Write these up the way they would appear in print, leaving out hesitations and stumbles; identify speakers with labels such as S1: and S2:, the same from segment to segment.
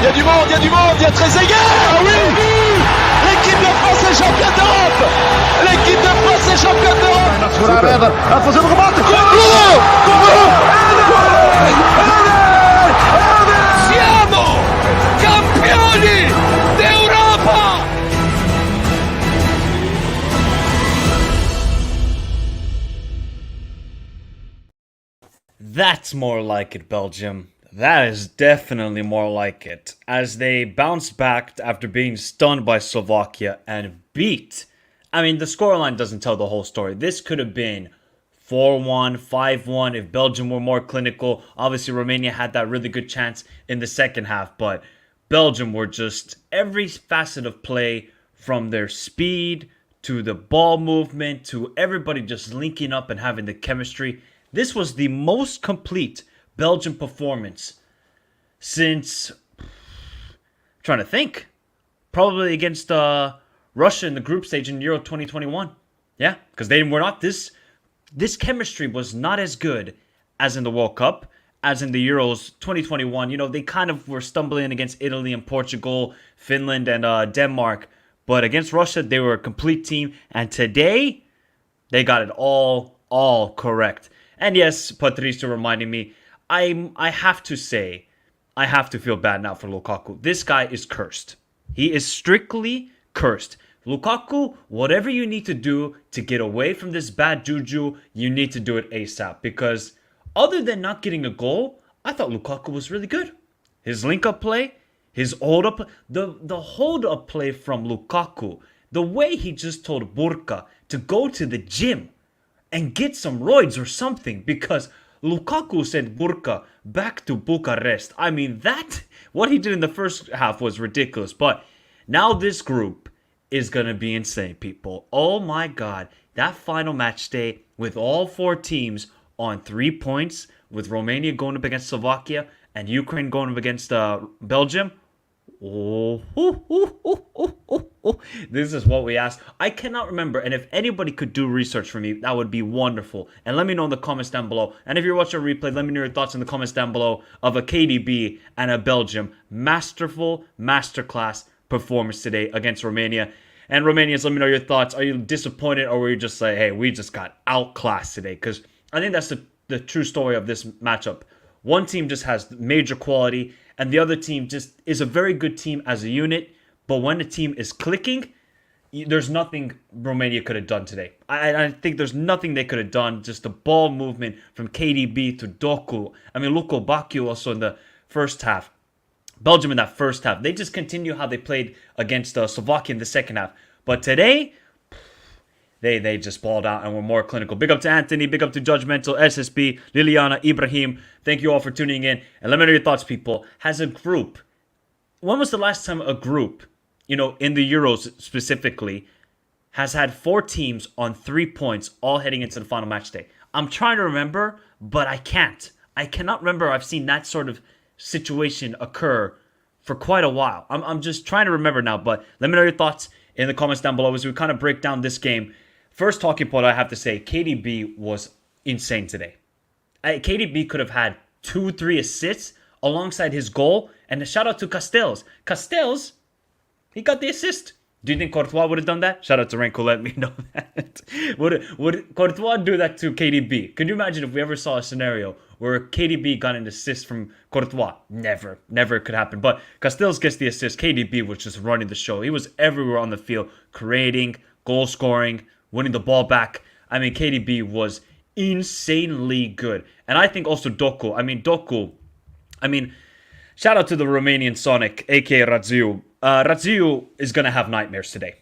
S1: y a du monde, il y a du monde, il y a Trezeguet. Ah oui, l'équipe de France est championne d'Europe. L'équipe de France est championne d'Europe. A fazer o remate. Siamo campioni d'Europa.
S2: That's more like it, Belgium. That is definitely more like it. As they bounced back after being stunned by Slovakia and beat. I mean, the scoreline doesn't tell the whole story. This could have been 4-1, 5-1 if Belgium were more clinical. Obviously, Romania had that really good chance in the second half, but Belgium were just every facet of play, from their speed to the ball movement to everybody just linking up and having the chemistry. This was the most complete Belgian performance since, I'm trying to think, probably against Russia in the group stage in Euro 2021. Yeah, because they were not this chemistry was not as good as in the World Cup, as in the Euros 2021. You know, they kind of were stumbling against Italy and Portugal, Finland and Denmark, but against Russia they were a complete team, and today they got it all correct. And yes, Patricio reminding me, I have to say, I have to feel bad now for Lukaku. This guy is cursed. He is strictly cursed. Lukaku, whatever you need to do to get away from this bad juju, you need to do it ASAP. Because other than not getting a goal, I thought Lukaku was really good. His link-up play, his hold-up, the hold-up play from Lukaku, the way he just told Burka to go to the gym and get some roids or something, because Lukaku sent Burka back to Bucharest. I mean, what he did in the first half was ridiculous. But now this group is going to be insane, people. Oh my God. That final match day with all four teams on 3 points, with Romania going up against Slovakia and Ukraine going up against Belgium. This is what we asked. I cannot remember, and if anybody could do research for me, that would be wonderful. And let me know in the comments down below. And if you're watching a replay, let me know your thoughts in the comments down below of a KDB and a Belgium masterful masterclass performance today against Romania. And Romanians, let me know your thoughts. Are you disappointed, or were you just like, hey, we just got outclassed today? Because I think that's the true story of this matchup. One team just has major quality, and the other team just is a very good team as a unit. But when a team is clicking, there's nothing Romania could have done today. I think there's nothing they could have done. Just the ball movement from KDB to Doku. I mean, Lukaku also in the first half. Belgium in that first half. They just continue how they played against Slovakia in the second half. But today, they just balled out and were more clinical. Big up to Anthony. Big up to Judgmental, SSB, Liliana, Ibrahim. Thank you all for tuning in. And let me know your thoughts, people. Has a group... When was the last time a group, in the Euros specifically, has had 4 teams on 3 points all heading into the final match day? I'm trying to remember, but I can't. I cannot remember I've seen that sort of situation occur for quite a while. I'm just trying to remember now, but let me know your thoughts in the comments down below as we kind of break down this game. First talking point, I have to say, KDB was insane today. KDB could have had 2-3 assists alongside his goal, and a shout out to Castells. Castells, he got the assist. Do you think Courtois would have done that? Shout out to Renko, let me know that. Would Courtois do that to KDB? Could you imagine if we ever saw a scenario where KDB got an assist from Courtois? Never could happen. But Castells gets the assist. KDB was just running the show. He was everywhere on the field, creating, goal scoring, winning the ball back. I mean, KDB was insanely good. And I think also Doku. Shout out to the Romanian Sonic, aka Radziu. Radziu is going to have nightmares today,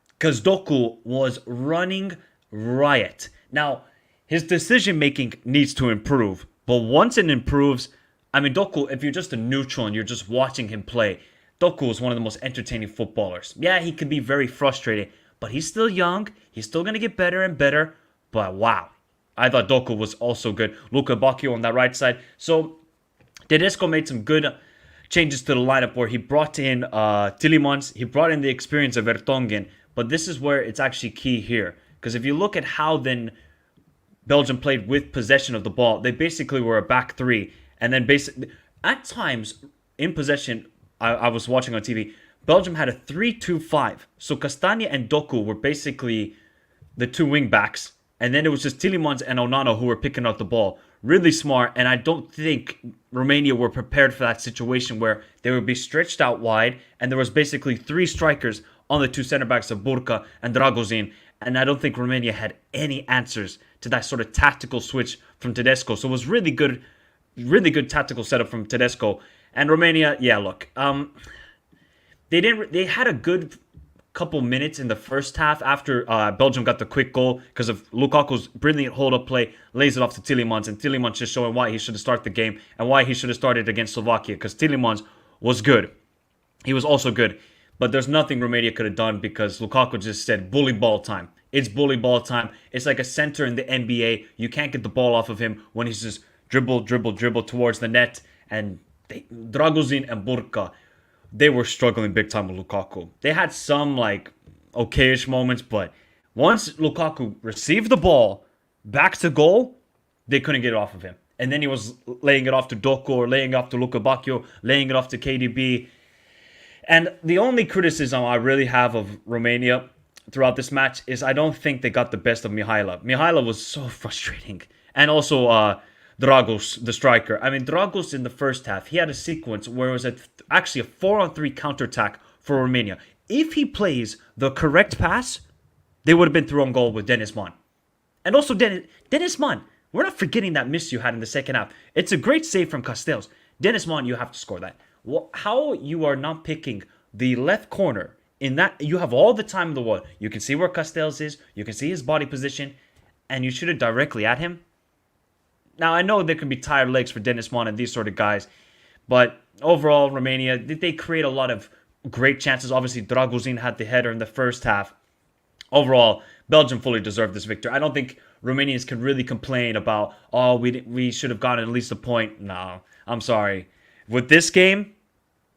S2: because Doku was running riot. Now, his decision-making needs to improve, but once it improves, Doku, if you're just a neutral and you're just watching him play, Doku is one of the most entertaining footballers. Yeah, he could be very frustrating, but he's still young. He's still going to get better and better, but wow. I thought Doku was also good. Lukaku on that right side. So, Tedesco made some good changes to the lineup where he brought in Tielemans. He brought in the experience of Vertonghen. But this is where it's actually key here. Because if you look at how then Belgium played with possession of the ball, they basically were a back three. And then basically, at times in possession, I was watching on TV, Belgium had a 3-2-5. So Castagna and Doku were basically the two wing backs. And then it was just Tielemans and Onana who were picking up the ball. Really smart. And I don't think Romania were prepared for that situation where they would be stretched out wide. And there was basically three strikers on the two center backs of Burka and Dragozin. And I don't think Romania had any answers to that sort of tactical switch from Tedesco. So it was really good tactical setup from Tedesco. And Romania, yeah, look, they had a good couple minutes in the first half after Belgium got the quick goal because of Lukaku's brilliant hold-up play, lays it off to Tielemans, and Tielemans just showing why he should have started the game and why he should have started against Slovakia, because Tielemans was good. He was also good, but there's nothing Romania could have done because Lukaku just said bully ball time. It's bully ball time. It's like a center in the NBA. You can't get the ball off of him when he's just dribble towards the net. And Dragozin and Burka, they were struggling big time with Lukaku. They had some like okayish moments, but once Lukaku received the ball back to goal, they couldn't get it off of him. And then he was laying it off to Doku or laying it off to Luka Bacchio, laying it off to KDB. And the only criticism I really have of Romania throughout this match is I don't think they got the best of Mihaila. Mihaila was so frustrating. And also Dragos, the striker. I mean, Dragos in the first half, he had a sequence where it was actually a 4-on-3 counterattack for Romania. If he plays the correct pass, they would have been through on goal with Dennis Mann. And also Dennis Mann, we're not forgetting that miss you had in the second half. It's a great save from Castells. Dennis Mann, you have to score that. How you are not picking the left corner in that, you have all the time in the world. You can see where Castells is, you can see his body position, and you shoot it directly at him. Now, I know there can be tired legs for Dennis Mann and these sort of guys, but overall, Romania, did they create a lot of great chances? Obviously, Dragozin had the header in the first half. Overall, Belgium fully deserved this victory. I don't think Romanians can really complain about, oh, we should have gotten at least a point. No, I'm sorry. With this game,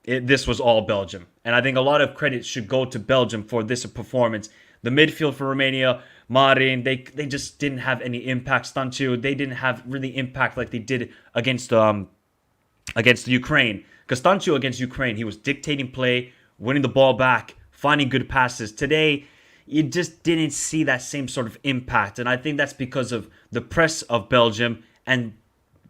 S2: this was all Belgium. And I think a lot of credit should go to Belgium for this performance. The midfield for Romania, Marin, they just didn't have any impact. Stanciu, they didn't have really impact like they did against Ukraine. Because Stanciu against Ukraine, he was dictating play, winning the ball back, finding good passes. Today, you just didn't see that same sort of impact. And I think that's because of the press of Belgium and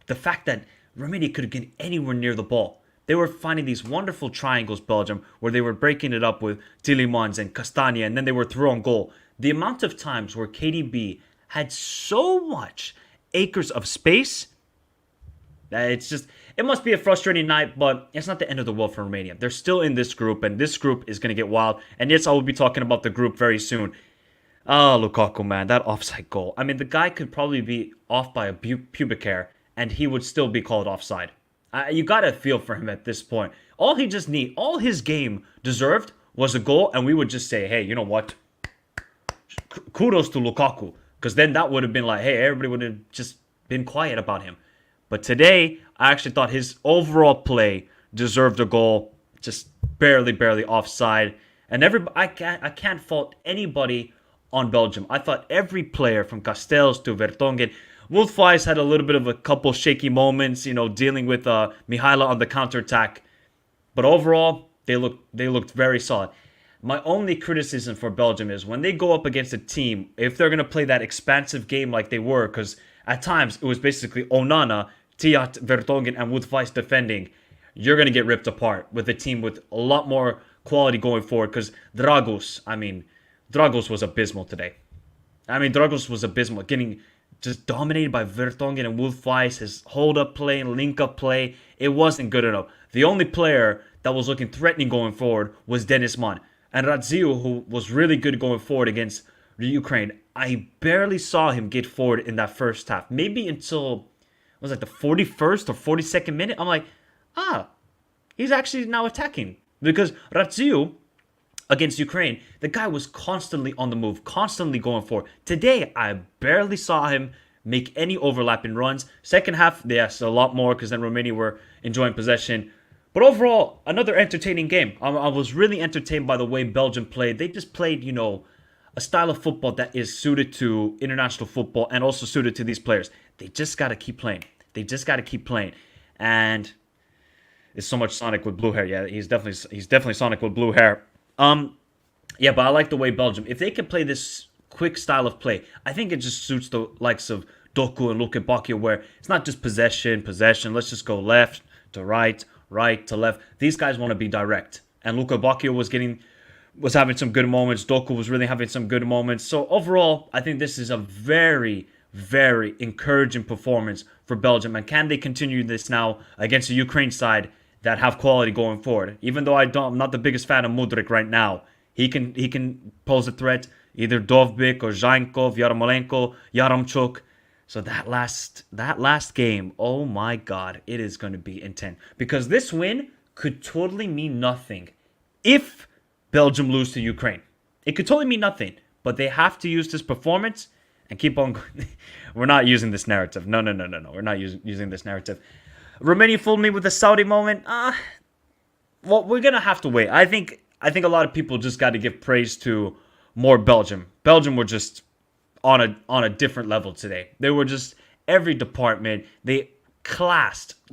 S2: the fact that Romania couldn't get anywhere near the ball. They were finding these wonderful triangles, Belgium, where they were breaking it up with Tielemans and Castagna, and then they were through on goal. The amount of times where KDB had so much acres of space, it must be a frustrating night, but it's not the end of the world for Romania. They're still in this group, and this group is going to get wild. And yes, I will be talking about the group very soon. Oh, Lukaku, man, that offside goal. I mean, the guy could probably be off by a pubic hair, and he would still be called offside. You got to feel for him at this point. All his game deserved was a goal, and we would just say, hey, you know what? Kudos to Lukaku. Because then that would have been like, hey, everybody would have just been quiet about him. But today, I actually thought his overall play deserved a goal. Just barely offside. And I can't fault anybody on Belgium. I thought every player from Castells to Vertonghen, Wolf-Weiss had a little bit of a couple shaky moments, dealing with Mihaila on the counterattack. But overall, they looked very solid. My only criticism for Belgium is when they go up against a team, if they're going to play that expansive game like they were, because at times it was basically Onana, Tiat, Vertonghen, and Wolf-Weiss defending, you're going to get ripped apart with a team with a lot more quality going forward, because Dragos was abysmal today. Dragos was abysmal, getting just dominated by Vertonghen and Wolf-Weiss. His hold-up play and link-up play, it wasn't good enough. The only player that was looking threatening going forward was Dennis Mann. And Radziu, who was really good going forward against Ukraine, I barely saw him get forward in that first half. Maybe until, it was like the 41st or 42nd minute. I'm like, he's actually now attacking. Because Radziu, against Ukraine, the guy was constantly on the move, constantly going forward. Today, I barely saw him make any overlapping runs. Second half, yes, a lot more because then Romania were enjoying possession. But overall, another entertaining game. I was really entertained by the way Belgium played. They just played, a style of football that is suited to international football and also suited to these players. They just got to keep playing. And is so much Sonic with blue hair. Yeah, he's definitely Sonic with blue hair. Yeah, but I like the way Belgium, if they can play this quick style of play, I think it just suits the likes of Doku and Lukaku, where it's not just possession. Let's just go left to right, right to left. These guys want to be direct, and Lukaku was having some good moments. Doku was really having some good moments. So overall, I think this is a very, very encouraging performance for Belgium. And can they continue this now against the Ukraine side that have quality going forward? Even though I'm not the biggest fan of Mudryk right now. He can pose a threat. Either Dovbyk or Zhainkov, Yarmolenko, Yaramchuk. So that last game, oh my God, it is going to be intense. Because this win could totally mean nothing if Belgium lose to Ukraine. It could totally mean nothing. But they have to use this performance and keep on going. We're not using this narrative. No. We're not using this narrative. Romania fooled me with the Saudi moment. Well, we're going to have to wait. I think a lot of people just got to give praise to more Belgium. Belgium were just on a different level today. They were just every department. They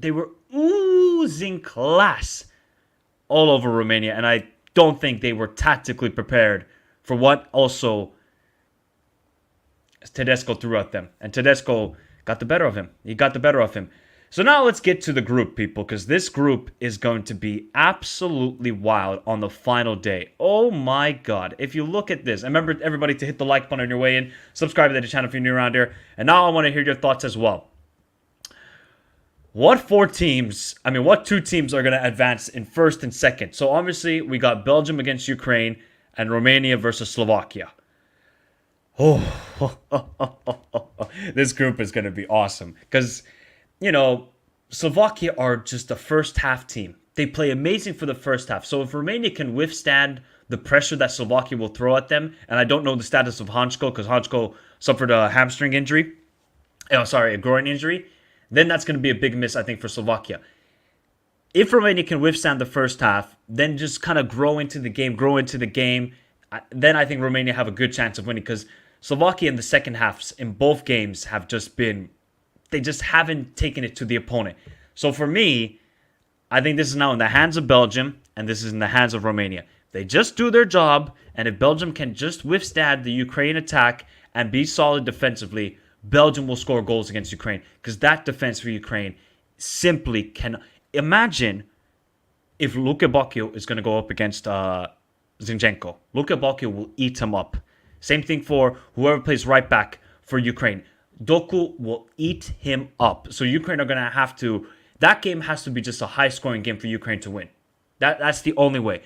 S2: were oozing class all over Romania. And I don't think they were tactically prepared for what also Tedesco threw at them. And Tedesco got the better of him. He got the better of him. So now let's get to the group, people, because this group is going to be absolutely wild on the final day. Oh my God. If you look at this, and remember everybody to hit the like button on your way in, subscribe to the channel if you're new around here, and now I want to hear your thoughts as well. What two teams are going to advance in first and second? So obviously we got Belgium against Ukraine and Romania versus Slovakia. Oh, this group is going to be awesome because, you know, Slovakia are just a first half team. They play amazing for the first half. So if Romania can withstand the pressure that Slovakia will throw at them, and I don't know the status of Hansko because Hansko suffered a hamstring injury, a groin injury, then that's going to be a big miss, I think, for Slovakia. If Romania can withstand the first half, then just kind of grow into the game, then I think Romania have a good chance of winning because Slovakia in the second halves in both games have just been, they just haven't taken it to the opponent. So for me, I think this is now in the hands of Belgium and this is in the hands of Romania. They just do their job, and if Belgium can just withstand the Ukraine attack and be solid defensively, Belgium will score goals against Ukraine because that defense for Ukraine simply can. Imagine if Lukaku is going to go up against Zinchenko. Lukaku will eat him up. Same thing for whoever plays right back for Ukraine. Doku will eat him up. So Ukraine are going to have to. That game has to be just a high-scoring game for Ukraine to win. That's the only way.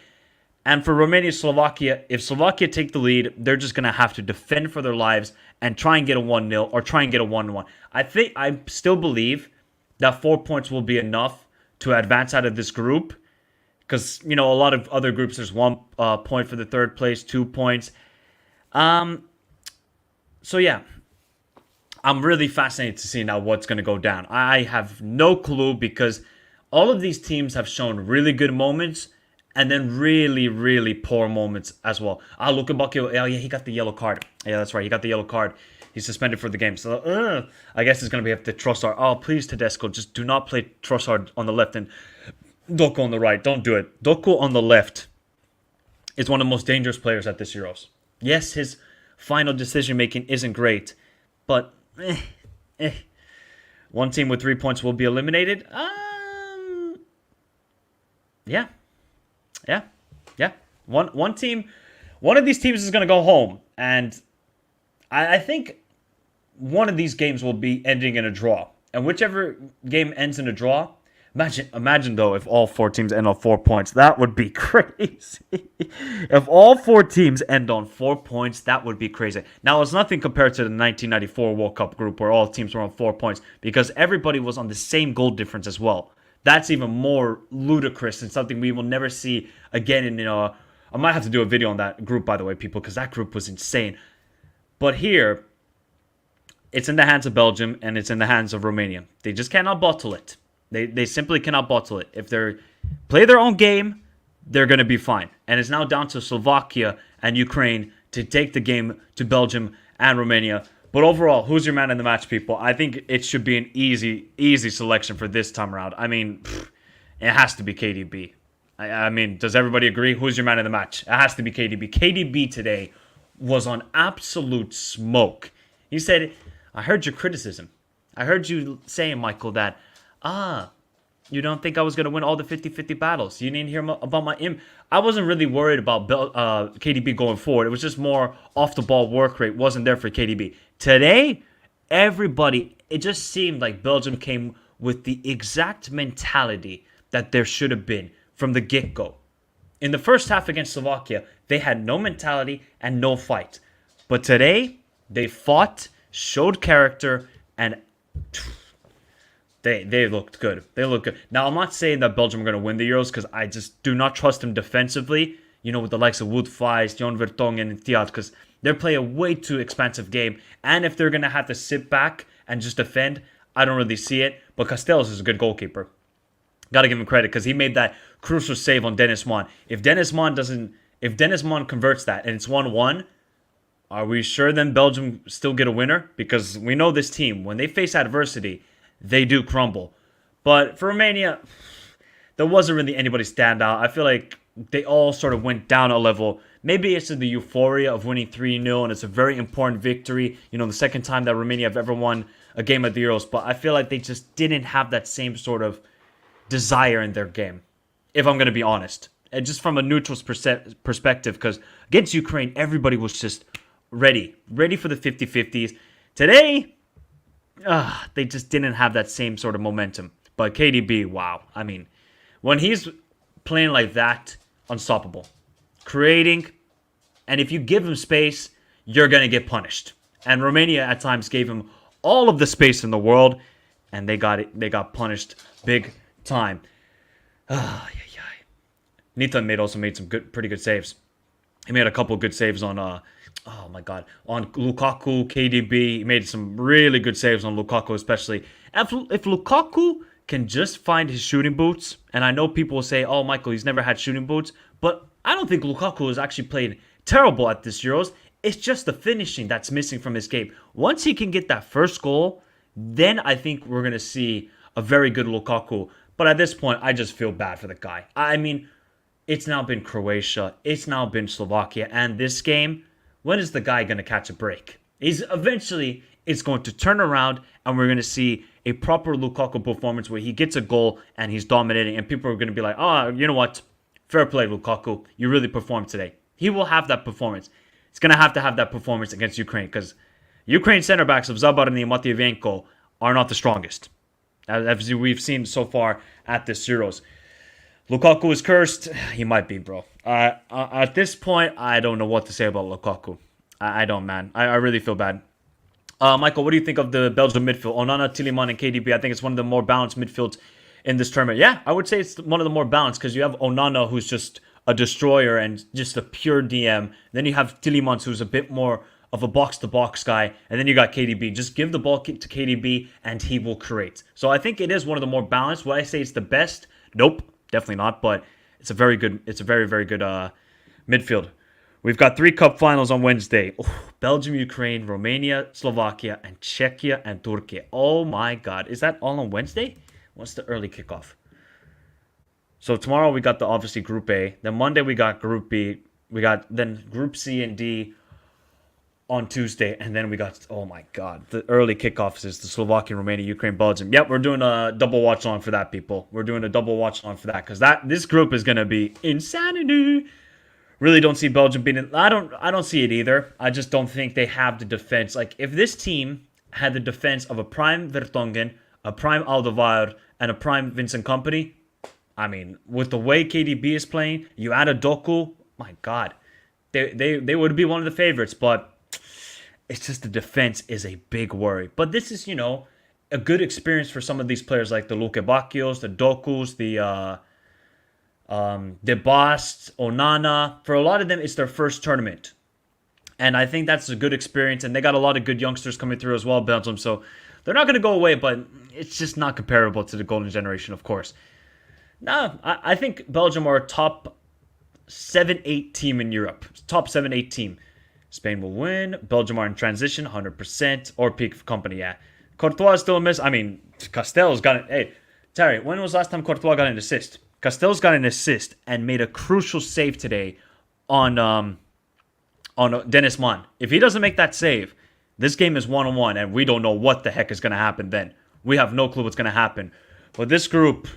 S2: And for Romania, Slovakia, if Slovakia take the lead, they're just going to have to defend for their lives and try and get a 1-0 or try and get a 1-1. I still believe that 4 points will be enough to advance out of this group. Because, you know, a lot of other groups, there's 1 point for the third place, 2 points. So, yeah. I'm really fascinated to see now what's going to go down. I have no clue because all of these teams have shown really good moments and then really, really poor moments as well. Lukaku, yeah, he got the yellow card. Yeah, that's right. He got the yellow card. He's suspended for the game. So, I guess it's going to be up to Trossard. Oh, please, Tedesco, just do not play Trossard on the left and Doku on the right. Don't do it. Doku on the left is one of the most dangerous players at this Euros. Yes, his final decision-making isn't great, but one team with 3 points will be eliminated. Yeah. One team, one of these teams is going to go home, and I think one of these games will be ending in a draw. And whichever game ends in a draw, imagine though if all 4 teams end on 4 points, that would be crazy. If all 4 teams end on 4 points, that would be crazy. Now, it's nothing compared to the 1994 World Cup group where all teams were on 4 points because everybody was on the same goal difference as well. That's even more ludicrous and something we will never see again. In I might have to do a video on that group, by the way, people, because that group was insane. But here, it's in the hands of Belgium and it's in the hands of Romania. They just cannot bottle it. They simply cannot bottle it. If they play their own game, they're going to be fine. And it's now down to Slovakia and Ukraine to take the game to Belgium and Romania. But overall, who's your man in the match, people? I think it should be an easy selection for this time around. I mean, It has to be KDB. I mean, does everybody agree? Who's your man of the match? It has to be KDB. KDB today was on absolute smoke. He said, I heard your criticism. I heard you saying, Michael, that, you don't think I was going to win all the 50-50 battles. You didn't hear about my I wasn't really worried about KDB going forward. It was just more off-the-ball work rate wasn't there for KDB. Today, everybody, it just seemed like Belgium came with the exact mentality that there should have been from the get-go. In the first half against Slovakia, they had no mentality and no fight. But today, they fought, showed character, and they looked good. They looked good. Now, I'm not saying that Belgium are going to win the Euros because I just do not trust them defensively, with the likes of Wout Faes, Jon Vertonghen, and Thiago, because they're playing a way too expansive game. And if they're going to have to sit back and just defend, I don't really see it. But Castells is a good goalkeeper. Got to give him credit because he made that crucial save on Dennis Mon. If Dennis Mon converts that and it's 1-1, are we sure then Belgium still get a winner? Because we know this team, when they face adversity, they do crumble. But for Romania, there wasn't really anybody stand out. I feel like they all sort of went down a level. Maybe it's in the euphoria of winning 3-0, and it's a very important victory. The second time that Romania have ever won a game at the Euros. But I feel like they just didn't have that same sort of desire in their game, if I'm going to be honest. And just from a neutral's perspective, because against Ukraine, everybody was just ready for the 50-50s. Today, they just didn't have that same sort of momentum. But KDB, wow. I mean, when he's playing like that, unstoppable. Creating, and if you give him space, you're going to get punished. And Romania at times gave him all of the space in the world, and they got punished big time. Nathan also made some pretty good saves. He made a couple of good saves on on Lukaku, KDB. He made some really good saves on Lukaku, especially. If Lukaku can just find his shooting boots, and I know people will say, "Oh, Michael, he's never had shooting boots," but I don't think Lukaku has actually played terrible at this Euros. It's just the finishing that's missing from his game. Once he can get that first goal, then I think we're gonna see a very good Lukaku. But at this point, I just feel bad for the guy. I mean, it's now been Croatia. It's now been Slovakia. And this game, when is the guy going to catch a break? Eventually, it's going to turn around and we're going to see a proper Lukaku performance where he gets a goal and he's dominating. And people are going to be like, you know what? Fair play, Lukaku. You really performed today. He will have that performance. He's going to have that performance against Ukraine because Ukraine center backs of Zabarny and Matviyenko are not the strongest, as we've seen so far at this Euros. Lukaku is cursed. He might be, bro. At this point, I don't know what to say about Lukaku. I don't, man. I really feel bad. Michael, what do you think of the Belgian midfield? Onana, Tielemans, and KDB. I think it's one of the more balanced midfields in this tournament. Yeah, I would say it's one of the more balanced because you have Onana, who's just a destroyer and just a pure DM. Then you have Tielemans, who's a bit more of a box-to-box guy. And then you got KDB. Just give the ball to KDB, and he will create. So I think it is one of the more balanced. Would I say it's the best? Nope. Definitely not, but it's a very, very good midfield. We've got 3 cup finals on Wednesday. Belgium, Ukraine, Romania, Slovakia, and Czechia and Turkey. Oh my God. Is that all on Wednesday? What's the early kickoff? So tomorrow we got obviously Group A. Then Monday we got Group B. We got then Group C and D on Tuesday, and then we got, oh my God, the early kickoffs is the Slovakia, Romania, Ukraine, Belgium. Yep, we're doing a double watch along for that, people. We're doing a double watch along for that because this group is gonna be insanity. Really don't see Belgium beating. I don't see it either. I just don't think they have the defense. Like if this team had the defense of a prime Vertonghen, a prime Alderweireld, and a prime Vincent Kompany, I mean, with the way KDB is playing, you add a Doku, my God, they would be one of the favorites, but it's just the defense is a big worry. But this is, a good experience for some of these players like the Lukaku, the Dokus, the Bast, Onana. For a lot of them, it's their first tournament. And I think that's a good experience. And they got a lot of good youngsters coming through as well, Belgium. So they're not going to go away, but it's just not comparable to the golden generation, of course. No, I think Belgium are a top 7-8 team in Europe. Top 7-8 team. Spain will win. Belgium are in transition, 100%. Or peak Company, yeah. Courtois is still a miss. I mean, Castell's got it. Hey, Terry, when was the last time Courtois got an assist? Castells got an assist and made a crucial save today on Dennis Mann. If he doesn't make that save, this game is 1-1, and we don't know what the heck is going to happen then. We have no clue what's going to happen. But this group,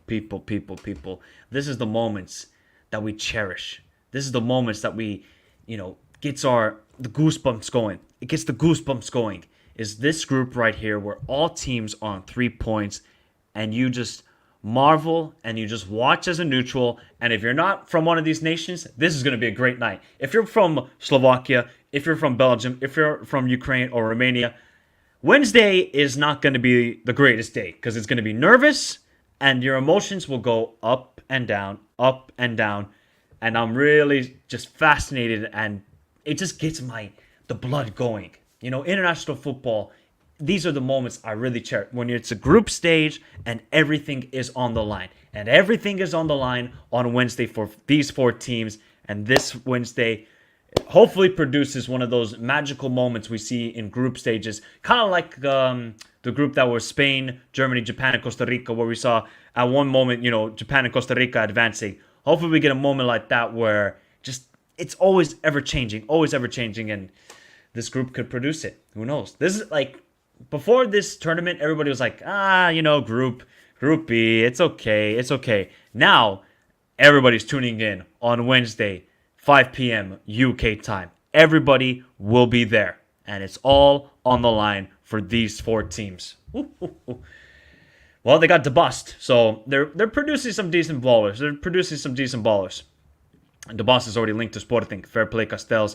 S2: people, this is the moments that we cherish. This is the moments that we, gets the goosebumps going. It gets the goosebumps going. Is this group right here where all teams are on 3 points, and you just marvel and you just watch as a neutral. And if you're not from one of these nations, this is going to be a great night. If you're from Slovakia, if you're from Belgium, if you're from Ukraine or Romania, Wednesday is not going to be the greatest day because it's going to be nervous and your emotions will go up and down, up and down. And I'm really just fascinated, and it just gets the blood going. International football, these are the moments I really cherish. When it's a group stage and everything is on the line. And everything is on the line on Wednesday for these 4 teams. And this Wednesday hopefully produces one of those magical moments we see in group stages. Kind of like the group that was Spain, Germany, Japan, and Costa Rica, where we saw at one moment, Japan and Costa Rica advancing. Hopefully we get a moment like that where just it's always ever changing. And this group could produce it. Who knows? This is before this tournament, everybody was like, Group B, it's okay. Now, everybody's tuning in on Wednesday, 5 p.m. UK time. Everybody will be there. And it's all on the line for these 4 teams. Well, they got debust, so they're producing some decent ballers. And DeBoss is already linked to Sporting. Fair play, Castells.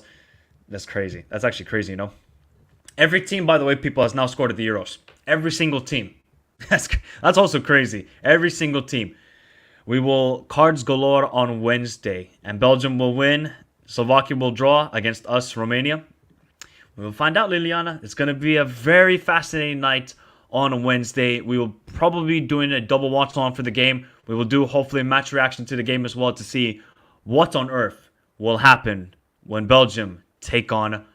S2: That's crazy. That's actually crazy, Every team, by the way, people, has now scored at the Euros. Every single team. That's also crazy. Every single team. We will cards galore on Wednesday. And Belgium will win. Slovakia will draw against us, Romania. We will find out, Liliana. It's going to be a very fascinating night on Wednesday. We will probably be doing a double watch-along for the game. We will do, hopefully, a match reaction to the game as well to see what on earth will happen when Belgium take on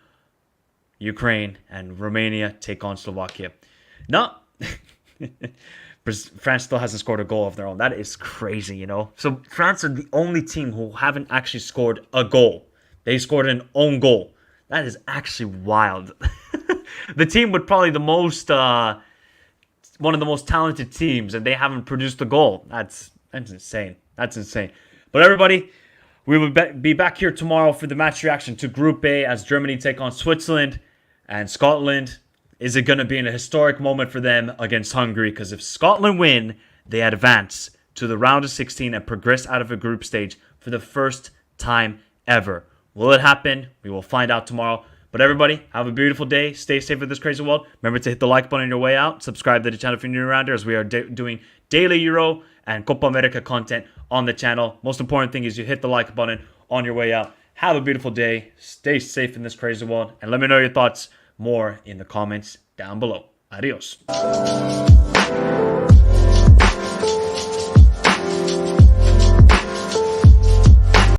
S2: Ukraine and Romania take on Slovakia. No, France still hasn't scored a goal of their own. That is crazy, So France are the only team who haven't actually scored a goal. They scored an own goal. That is actually wild. The team with probably the most, one of the most talented teams, and they haven't produced a goal. That's insane. But everybody, we will be back here tomorrow for the match reaction to Group A as Germany take on Switzerland and Scotland. Is it going to be a historic moment for them against Hungary? Because if Scotland win, they advance to the round of 16 and progress out of a group stage for the first time ever. Will it happen? We will find out tomorrow. But everybody, have a beautiful day. Stay safe in this crazy world. Remember to hit the like button on your way out. Subscribe to the channel if you're new around here, as we are doing daily Euro and Copa America content on the channel. Most important thing is you hit the like button on your way out. Have a beautiful day. Stay safe in this crazy world. And let me know your thoughts more in the comments down below. Adios.